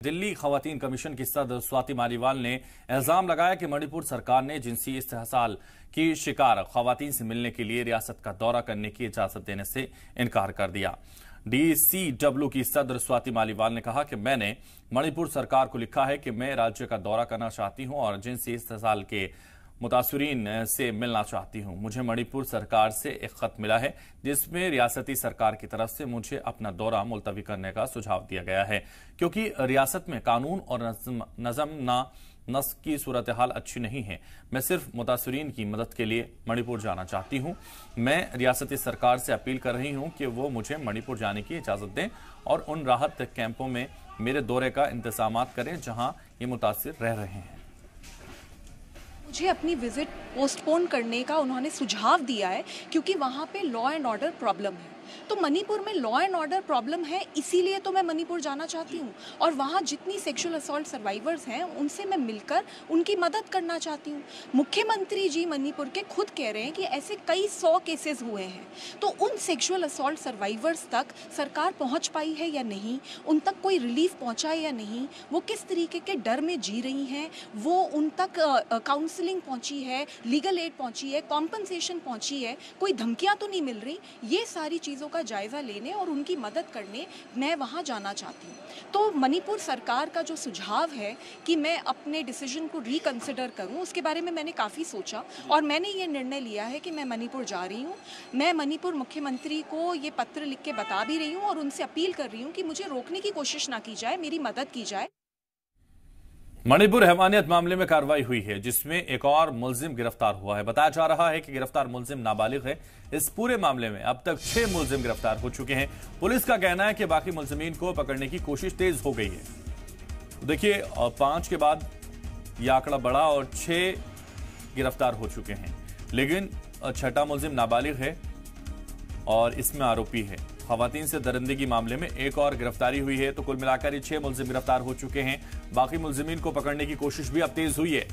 दिल्ली खवातीन कमीशन की सदर स्वाति मालीवाल ने इल्जाम लगाया कि मणिपुर सरकार ने जिनसी इस्तेहसाल की शिकार खवातीन से मिलने के लिए रियासत का दौरा करने की इजाजत देने से इनकार कर दिया। DCW की सदर स्वाति मालीवाल ने कहा कि मैंने मणिपुर सरकार को लिखा है कि मैं राज्य का दौरा करना चाहती हूं और जिनसी इस्तेहसाल के मुतासरीन से मिलना चाहती हूं। मुझे मणिपुर सरकार से एक खत मिला है जिसमें रियासती सरकार की तरफ से मुझे अपना दौरा मुलतवी करने का सुझाव दिया गया है, क्योंकि रियासत में कानून और नस्क की सूरत हाल अच्छी नहीं है। मैं सिर्फ मुतासरीन की मदद के लिए मणिपुर जाना चाहती हूं। मैं रियासती सरकार से अपील कर रही हूं कि वो मुझे मणिपुर जाने की इजाजत दें और उन राहत कैंपों में मेरे दौरे का इंतजाम करें जहां ये मुतासिर रह रहे हैं। मुझे अपनी विजिट पोस्टपोन करने का उन्होंने सुझाव दिया है क्योंकि वहाँ पे लॉ एंड ऑर्डर प्रॉब्लम है। तो मणिपुर में लॉ एंड ऑर्डर प्रॉब्लम है, इसीलिए तो मैं मणिपुर जाना चाहती हूँ और वहाँ जितनी सेक्सुअल असॉल्ट सर्वाइवर्स हैं उनसे मैं मिलकर उनकी मदद करना चाहती हूँ। मुख्यमंत्री जी मणिपुर के खुद कह रहे हैं कि ऐसे कई 100 केसेस हुए हैं, तो उन सेक्सुअल असॉल्ट सर्वाइवर्स तक सरकार पहुँच पाई है या नहीं, उन तक कोई रिलीफ पहुँचा है या नहीं, वो किस तरीके के डर में जी रही हैं, वो उन तक काउंसलिंग पहुँची है, लीगल एड पहुँची है, कॉम्पनसेशन पहुँची है, कोई धमकियाँ तो नहीं मिल रही। ये सारी चीज़ों का जायजा लेने और उनकी मदद करने मैं वहां जाना चाहती हूं। तो मणिपुर सरकार का जो सुझाव है कि मैं अपने डिसीजन को रिकंसिडर करूं, उसके बारे में मैंने काफ़ी सोचा और मैंने ये निर्णय लिया है कि मैं मणिपुर जा रही हूं। मैं मणिपुर मुख्यमंत्री को ये पत्र लिख के बता भी रही हूं और उनसे अपील कर रही हूं कि मुझे रोकने की कोशिश ना की जाए, मेरी मदद की जाए। मणिपुर हैवानियत मामले में कार्रवाई हुई है जिसमें एक और मुलजिम गिरफ्तार हुआ है। बताया जा रहा है कि गिरफ्तार मुलजिम नाबालिग है। इस पूरे मामले में अब तक 6 मुलजिम गिरफ्तार हो चुके हैं। पुलिस का कहना है कि बाकी मुलजिमीन को पकड़ने की कोशिश तेज हो गई है। देखिए, 5 के बाद यह आंकड़ा बढ़ा और 6 गिरफ्तार हो चुके हैं, लेकिन 6ठा मुलजिम नाबालिग है और इसमें आरोपी है। खवातीन से दरिंदगी मामले में एक और गिरफ्तारी हुई है, तो कुल मिलाकर ये 6 मुलजिम गिरफ्तार हो चुके हैं। बाकी मुलजिमीन को पकड़ने की कोशिश भी अब तेज हुई है।